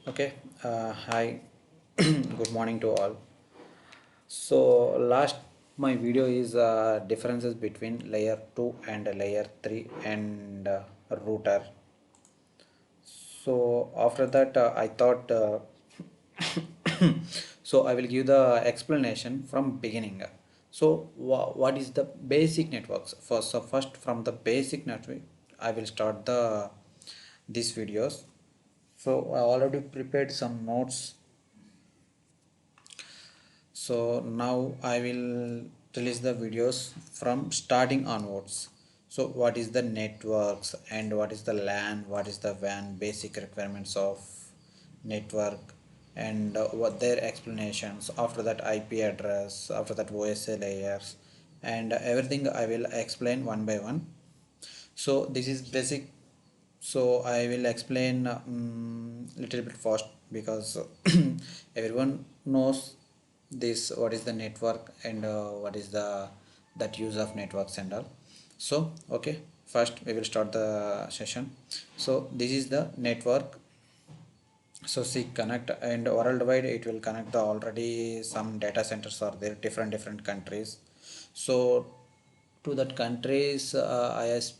Okay, hi, good morning to all. So last my video is differences between layer 2 and layer 3 and router. So after that I thought so I will give the explanation from beginning. So what is the basic networks? First from the basic network I will start the these videos. So I already prepared some notes, so now I will release the videos from starting onwards. So what is the networks and what is the LAN, what is the WAN, basic requirements of network, and what their explanations. After that IP address, after that OSA layers, and everything I will explain one by one. So this is basic, so I will explain little bit fast because everyone knows this what is the network and what is the that use of networks and all. So okay, first we will start the session. So this is the network. So see, connect, and worldwide it will connect the already some data centers are there, different countries. So to that countries IS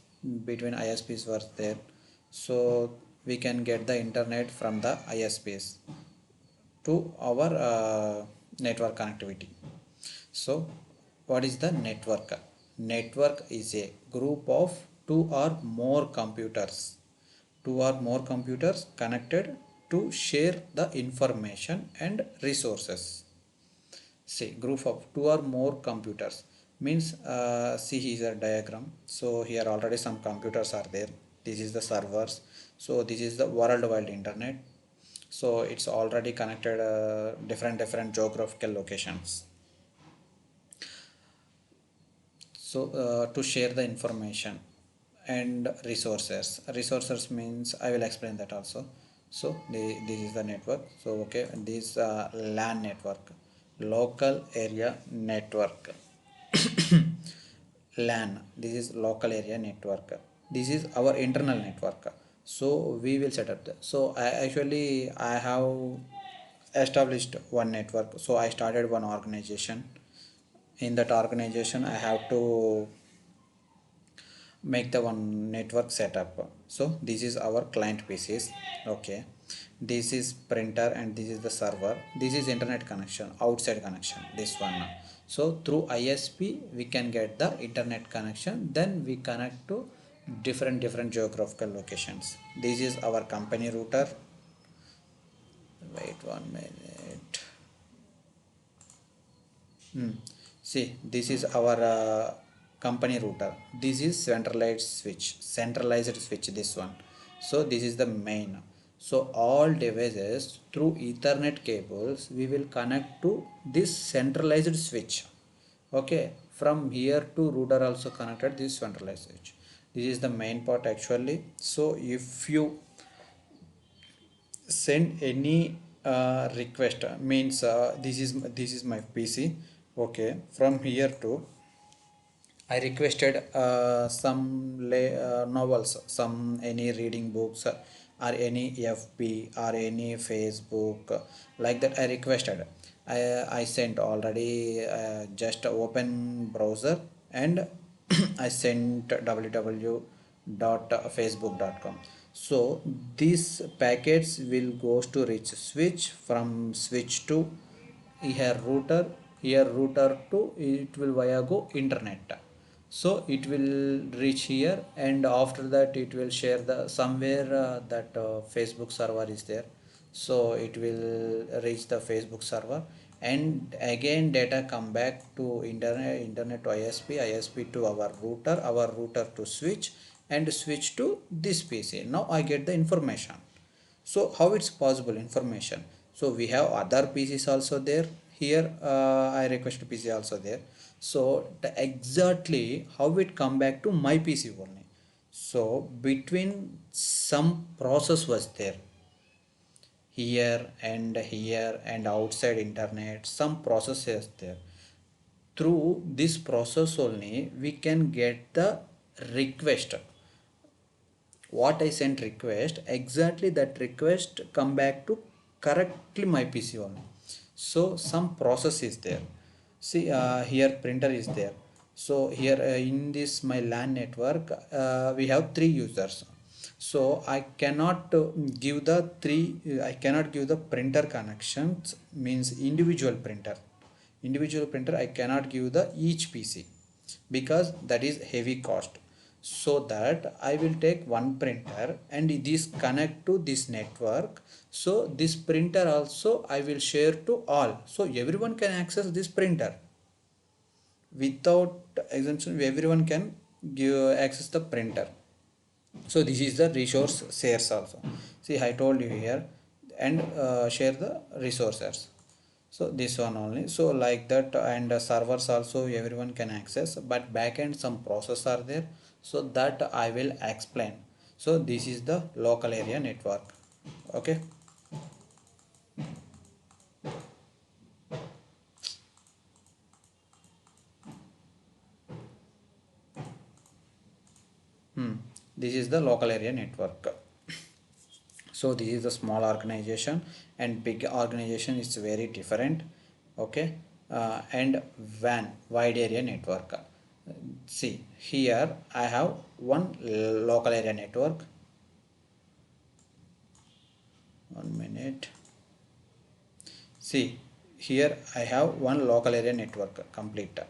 between ISPs were there, so we can get the internet from the ISPs to our network connectivity. So what is the network? Network is a group of two or more computers connected to share the information and resources. See, group of two or more computers means see here is a diagram. So here already some computers are there. This is the servers. So this is the worldwide internet. So it's already connected different geographical locations. So to share the information and resources means I will explain that also. So this is the network. So okay, this LAN network, local area network. LAN, this is local area network. This is our internal network. So we will set up so I have established one network. So I started one organization. In that organization I have to make the one network setup. So this is our client pcs. Okay, this is printer and this is the server. This is internet connection, outside connection, this one. So through ISP we can get the internet connection, then we connect to different geographical locations. This is our company router. Wait 1 minute. See, this is our company router. This is centralized switch, this one. So this is the main. So all devices through Ethernet cables, we will connect to this centralized switch. Okay, from here to router also connected this centralized switch. This is the main part actually. So if you send any request, means this is my PC. Okay, from here to I requested some novels, some any reading books, or any FB or any Facebook, like that I requested. I sent already, just open browser and I sent www.facebook.com. So these packets will goes to reach switch, from switch to here router to it will via go internet. So it will reach here, and after that it will share the somewhere that Facebook server is there. So it will reach the Facebook server, and again data come back to internet to ISP to our router to switch, and switch to this PC. Now I get the information. So how it's possible information? So we have other PCs also there. Here I request PC also there. So the exactly how it come back to my PC only. So between some process was there, here and outside internet, some process is there. Through this process only we can get the request. What I sent request, exactly that request come back to correctly my PC only. So some process is there. See, here printer is there. So here in this my LAN network, we have three users. So I cannot give the three, I cannot give the printer connections, means individual printer I cannot give the each PC, because that is heavy cost. So that I will take one printer and this connect to this network. So this printer also I will share to all, so everyone can access this printer without exemption. Everyone can give access the printer. So this is the resource shares also. See, I told you here, and share the resources. So this one only, so like that. And servers also everyone can access, but backend some process are there, so that I will explain. So this is the local area network. Okay. This is the local area network. So this is the small organization, and big organization is very different. Okay. And WAN, wide area network. See, here I have one local area network. 1 minute. See, here I have one local area network complete.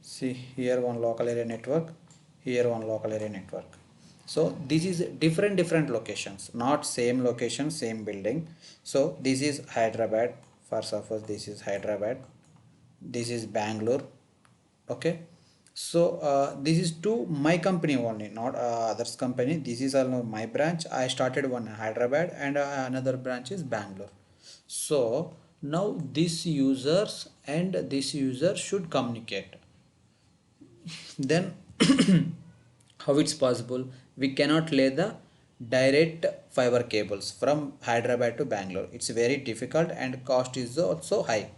See, here one local area network, here one local area network. So this is different locations, not same location, same building. So this is Hyderabad. For suppose this is Hyderabad, this is Bangalore. Okay. So this is to my company only, not others company. This is all my branch. I started one Hyderabad, and another branch is Bangalore. So now these users and this user should communicate. Then how it's possible? We cannot lay the direct fiber cables from Hyderabad to Bangalore. It's very difficult and cost is also high.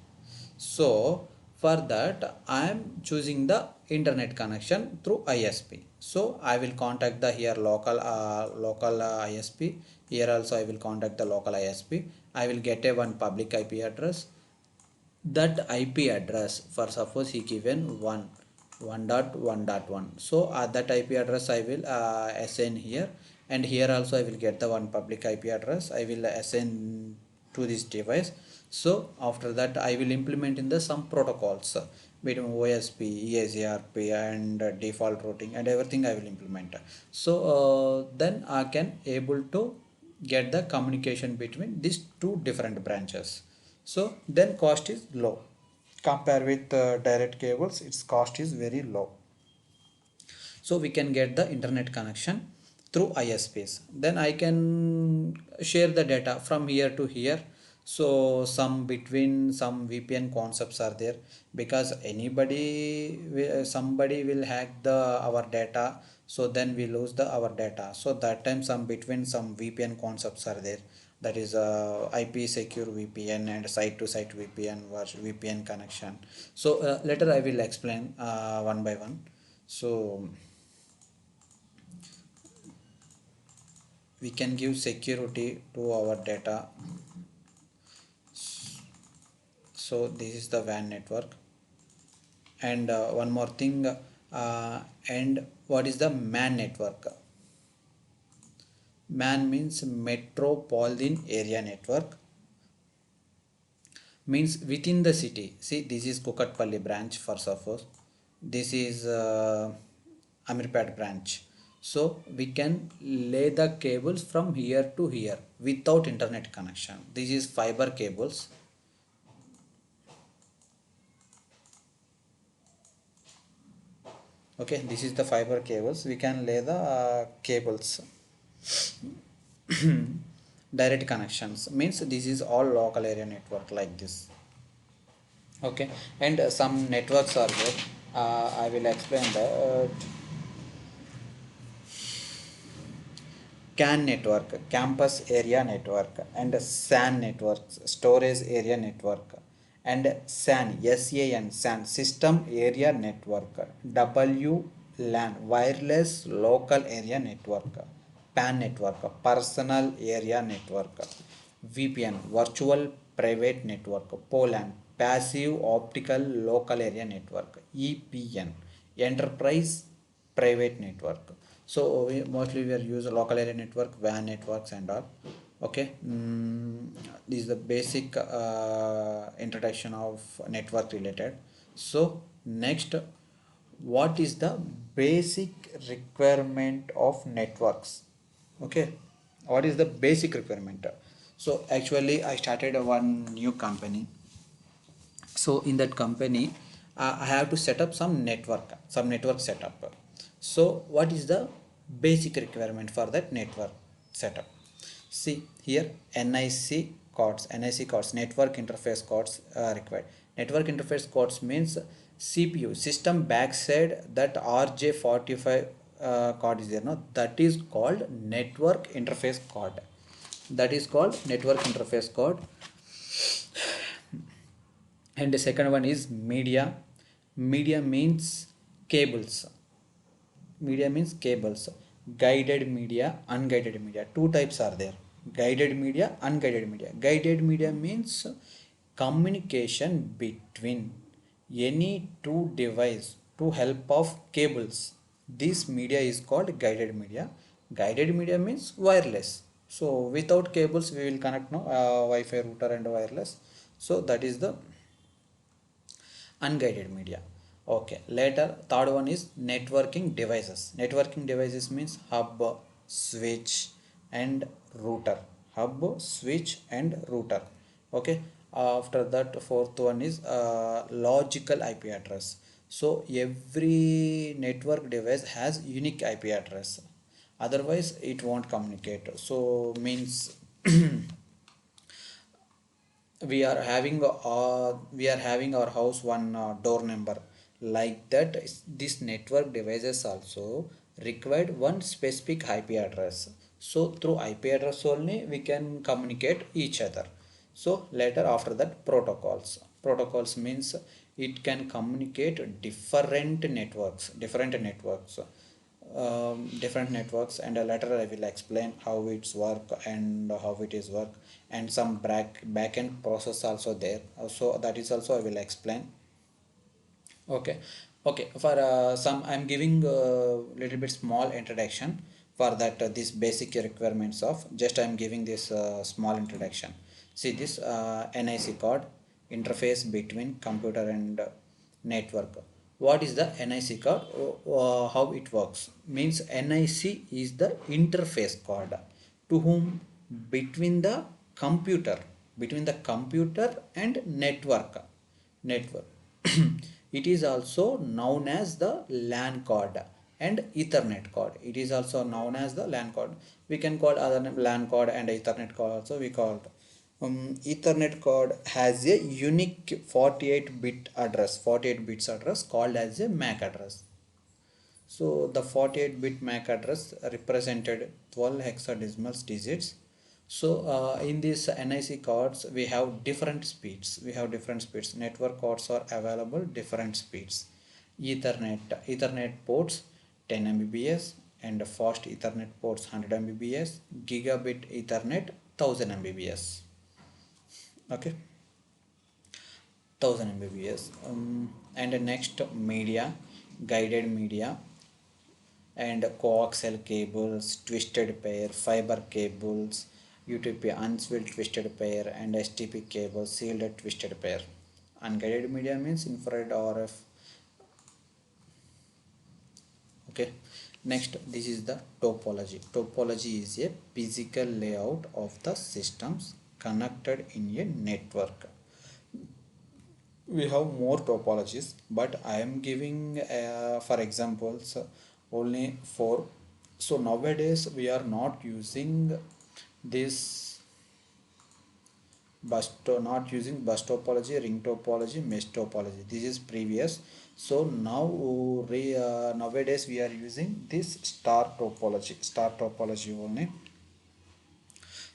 So for that I am choosing the internet connection through ISP. So I will contact the here local ISP. Here also I will contact the local ISP. I will get a one public IP address. That IP address, for suppose he given 1.1.1. So that IP address I will assign here, and here also I will get the one public IP address. I will assign to this device. So after that I will implement in the some protocols between OSP, ESRP, and default routing and everything I will implement. So then I can able to get the communication between these two different branches. So then cost is low. Compare with direct cables, its cost is very low. So we can get the internet connection through ISPs. Then I can share the data from here to here. So some between some VPN concepts are there, because somebody will hack the our data, so then we lose the our data. So that time some between some VPN concepts are there, that is IP secure VPN and site to site VPN VPN connection. So later I will explain one by one. So we can give security to our data. So this is the WAN network. And one more thing, and what is the MAN network? MAN means metropolitan area network, means within the city. See, this is Kukatpalli branch, for suppose this is Amirpet branch. So we can lay the cables from here to here without internet connection. This is fiber cables. Okay, this is the fiber cables. We can lay the cables. Direct connections means this is all local area network like this. Okay. And some networks are there. I will explain that. CAN network, campus area network, and SAN networks, storage area network. and SAN system area network, WLAN wireless local area network, PAN network personal area network, VPN virtual private network, POLAN passive optical local area network, EPN enterprise private network. So mostly we are use local area network, WAN networks and all. Okay, this is the basic introduction of network related. So next, what is the basic requirement of networks? Okay, what is the basic requirement? So actually I started one new company. So in that company, I have to set up some network setup. So what is the basic requirement for that network setup? See here, nic cards network interface cards required. Network interface cards means CPU system backside, that RJ45 card is there, no, that is called network interface card. That is called network interface card. And the second one is media means cables. Media means cables. Guided media, unguided media, two types are there. Guided media, unguided media. Guided media means communication between any two device to help of cables. This media is called guided media. Guided media means wireless. So without cables we will connect, no, Wi-Fi router and wireless. So that is the unguided media. Okay, later third one is networking devices. Networking devices means hub, switch and router. Hub, switch and router. Okay, after that fourth one is logical IP address. So every network device has unique IP address, otherwise it won't communicate. So means we are having our house one door number. Like that, this network devices also required one specific IP address. So through IP address only we can communicate each other. So later after that, protocols means it can communicate different networks, and later I will explain how it's work and how it is work, and some backend process also there. So that is also I will explain. Okay, okay, for some I'm giving a little bit small introduction. For that, this basic requirements of, just I'm giving this small introduction. See this NIC card, interface between computer and network. What is the NIC card? How it works means, NIC is the interface card to whom, between the computer between the computer and network. It is also known as the LAN card and Ethernet card. It is also known as the LAN card. We can call other name LAN card and Ethernet card also we called. Ethernet card has a unique 48 bits address called as a MAC address. So the 48-bit MAC address represented 12 hexadecimal digits. So in these NIC cards we have different speeds. Network cards are available different speeds. Ethernet ports 10 Mbps and fast Ethernet ports 100 Mbps. Gigabit Ethernet 1000 Mbps. Okay, 1000 Mbps. And next, media, guided media and coaxial cables, twisted pair, fiber cables, UTP unswilled twisted pair, and STP cables, sealed twisted pair. Unguided media means infrared RF. Okay. Next, this is the topology. Topology is a physical layout of the systems connected in a network. We have more topologies, but I am giving for examples only four. So nowadays we are not using this not using bus topology, ring topology, mesh topology. This is previous. So now nowadays we are using this star topology only.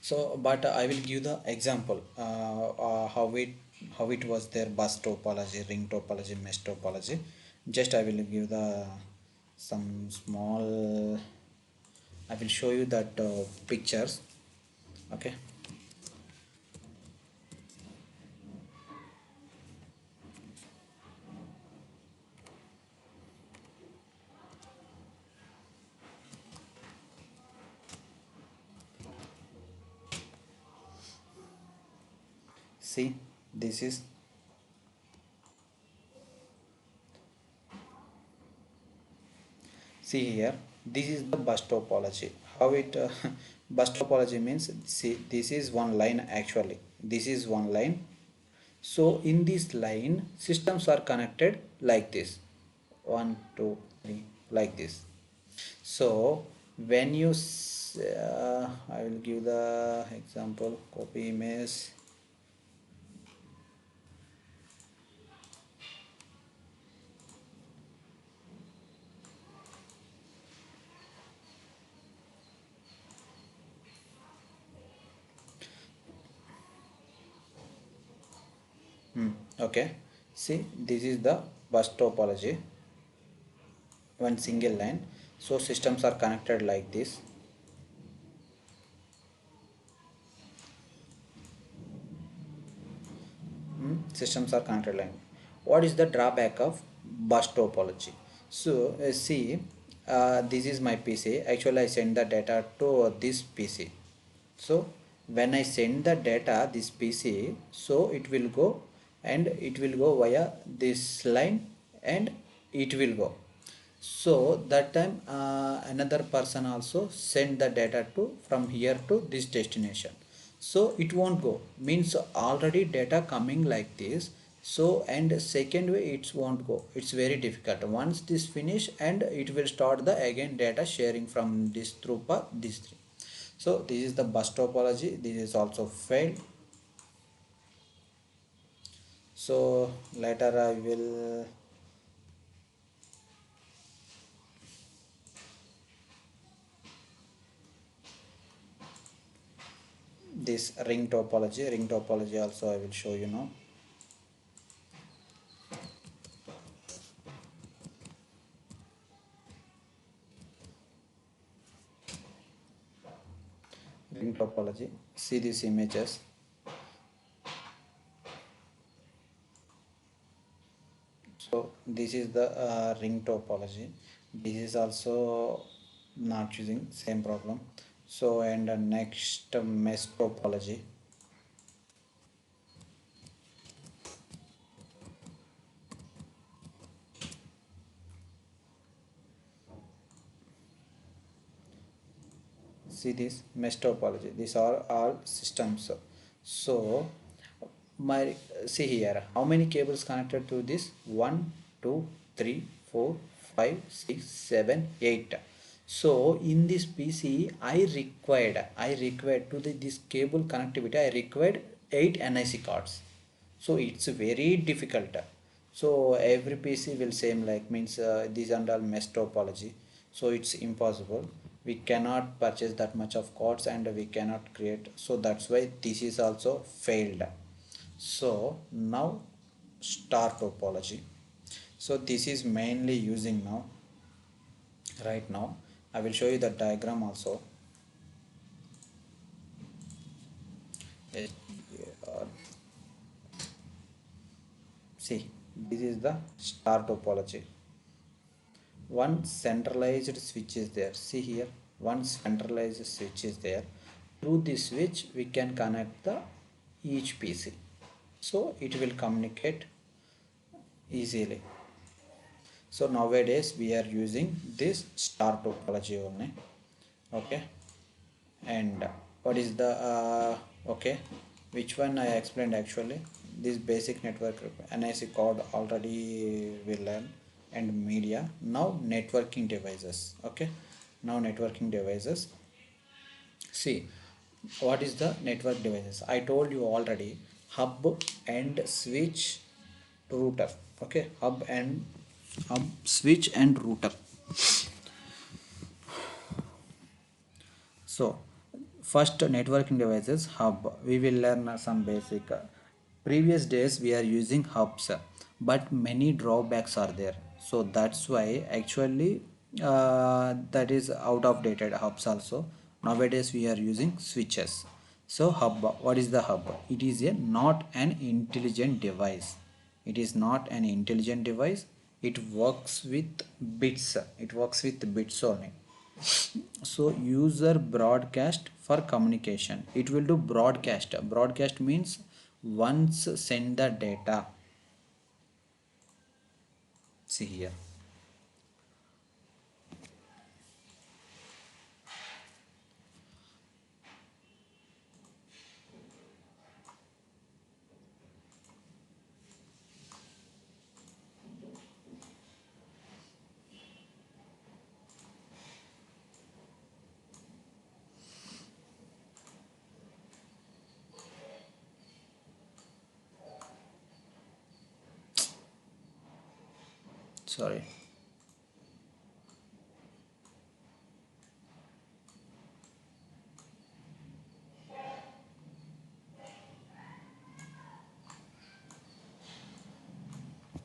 So but I will give the example how it how it was their bus topology, ring topology, mesh topology. Just I will give the some small, I will show you that pictures. Okay. See, this is, see here, this is the bus topology. How it bus topology means, see, this is one line actually. This is one line. So in this line, systems are connected like this. One, two, three, like this. So when you, I will give the example, copy image. Okay. See, this is the bus topology, one single line. So systems are connected like this. Systems are connected line. What is the drawback of bus topology? So see, this is my PC. Actually, I send the data to this PC. So when I send the data this PC, so it will go, and it will go via this line, and it will go. So that time another person also send the data to from here to this destination. So it won't go, means already data coming like this. So and second way it won't go, it's very difficult. Once this finish, and it will start the again data sharing from this through path this three. So this is the bus topology. This is also failed. So later I will, this ring topology also I will show you now. Ring topology, see these images. So this is the ring topology. This is also not using same problem. So and next mesh topology. See this mesh topology, these are all systems. So my, see here how many cables connected to this, 1 2 3 4 5 6 7 8. So in this PC I required to this cable connectivity, I required 8 NIC cards. So it's very difficult. So every PC will same like, means these and all mesh topology. So it's impossible, we cannot purchase that much of cards, and we cannot create. So that's why this is also failed. So now star topology. So this is mainly using now, right now I will show you the diagram also. Uh, See, this is the star topology. One centralized switch is there. See here, one centralized switch is there. Through this switch we can connect the each PC, so it will communicate easily. So nowadays we are using this star topology only. Okay. And what is the okay, which one I explained actually, this basic network NIC code already we learn, and media. Now networking devices. Okay, now networking devices. See, what is the network devices? I told you already, hub and switch, router. Okay, hub, switch and router. So first networking devices, hub, we will learn some basic. previous days we are using hubs, but many drawbacks are there, so that's why actually that is out of dated hubs also. Nowadays we are using switches. So hub, what is the hub? It is a not an intelligent device. It is not an intelligent device. It works with bits. It works with bits only. So user broadcast for communication, it will do broadcast. Broadcast means once send the data. See here. Sorry.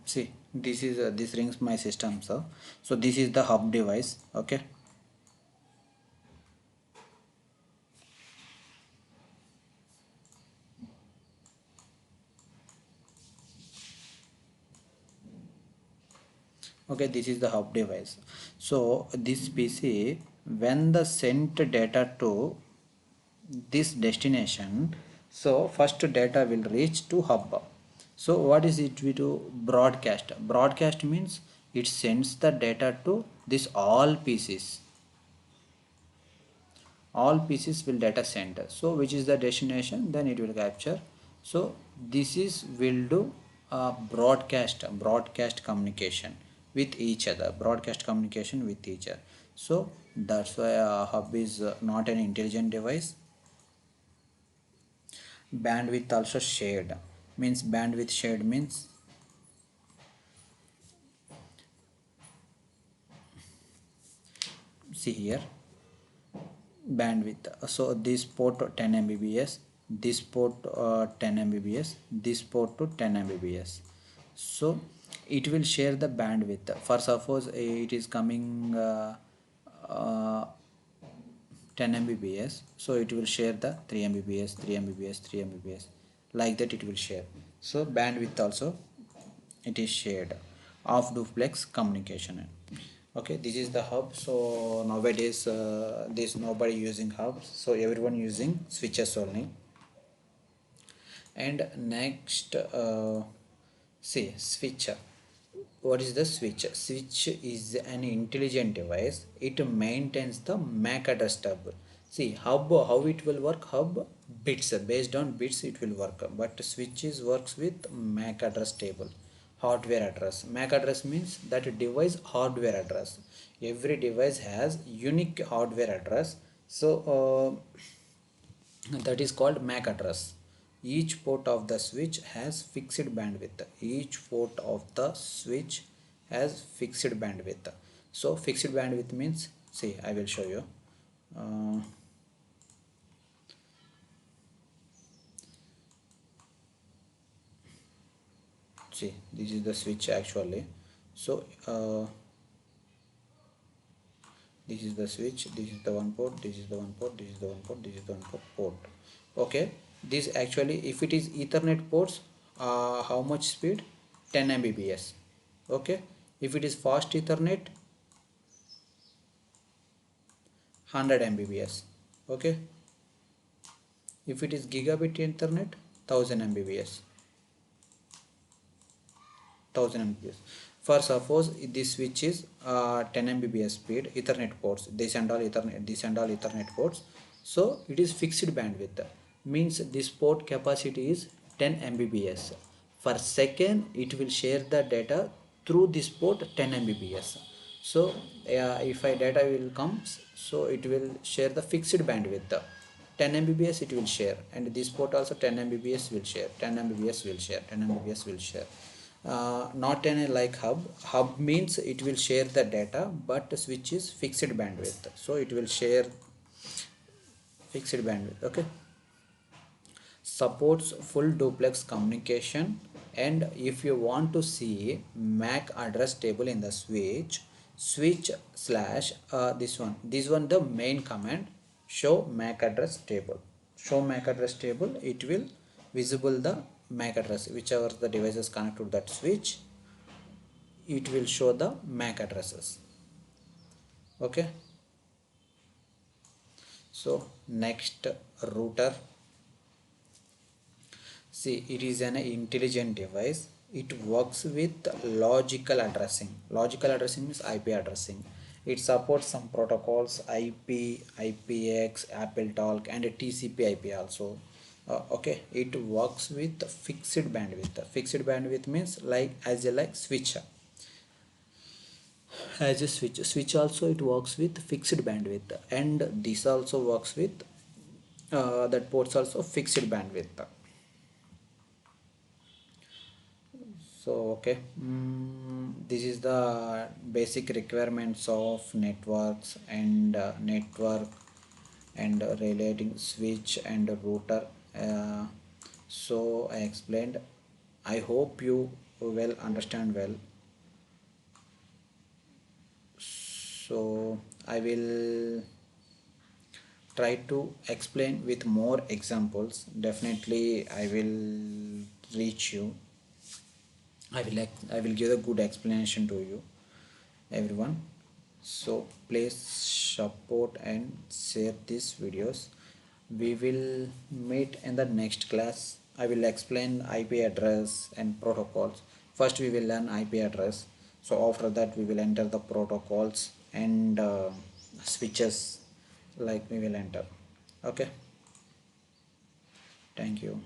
See, this is this rings my system. So this is the hub device. Okay. Okay, this is the hub device. So this PC, when the sent data to this destination, so first data will reach to hub. So what is it we do? Broadcast. Broadcast means it sends the data to this all pieces. All pieces will data send, so which is the destination, then it will capture. So this is will do broadcast communication with each other, broadcast communication with each other. So that's why hub is not an intelligent device. Bandwidth also shared, means bandwidth shared means, see here, bandwidth. So this port 10 mbps, this port 10 mbps, this port to 10 mbps. So it will share the bandwidth. For suppose it is coming uh, 10 mbps, so it will share the 3 mbps, 3 mbps, 3 mbps, like that it will share. So bandwidth also it is shared of duplex communication. Okay, this is the hub. So nowadays this nobody using hubs, so everyone using switches only. And next see, switch. What is the switch? Switch is an intelligent device. It maintains the MAC address table. See, hub, how it will work? Hub, bits, based on bits it will work, but switches works with MAC address table, hardware address. MAC address means that device hardware address. Every device has unique hardware address. So that is called MAC address. Each port of the switch has fixed bandwidth. Each port of the switch has fixed bandwidth. So fixed bandwidth means, see, I will show you. uh, See, this is the switch actually. So this is the switch, this is the one port, this is the one port, this is the one port, this is the one port. Okay, this actually, if it is ethernet ports, how much speed? 10 mbps. Okay, if it is fast ethernet, 100 mbps. Okay, if it is gigabit internet, 1000 mbps. 1000 mbps. For suppose this switch is 10 mbps speed, ethernet ports, this and all ethernet, this and all ethernet ports. So it is fixed bandwidth, means this port capacity is 10 mbps. For second it will share the data through this port 10 mbps. So if I data will comes, so it will share the fixed bandwidth, 10 mbps it will share, and this port also 10 mbps will share, 10 mbps will share, 10 mbps will share. Not any like hub. Hub means it will share the data, but switch is fixed bandwidth, so it will share fixed bandwidth. Okay, supports full duplex communication. And if you want to see MAC address table in the switch slash this one the main command, show MAC address table. Show MAC address table, it will visible the MAC address, whichever the devices connected to that switch, it will show the MAC addresses. Okay, so next, router. See, it is an intelligent device. It works with logical addressing. Logical addressing means IP addressing. It supports some protocols, IP, IPX, AppleTalk, and TCP/IP also. Okay, it works with fixed bandwidth. Fixed bandwidth means like as a like switcher. As a switch also it works with fixed bandwidth, and this also works with that ports also fixed bandwidth. So okay, this is the basic requirements of networks and network and relating switch and router. So I explained. I hope you will understand well. So I will try to explain with more examples. Definitely I will reach you. I will give a good explanation to you everyone. So please support and share these videos. We will meet in the next class. I will explain IP address and protocols. First we will learn IP address, so after that we will enter the protocols and switches, like we will enter. Okay, thank you.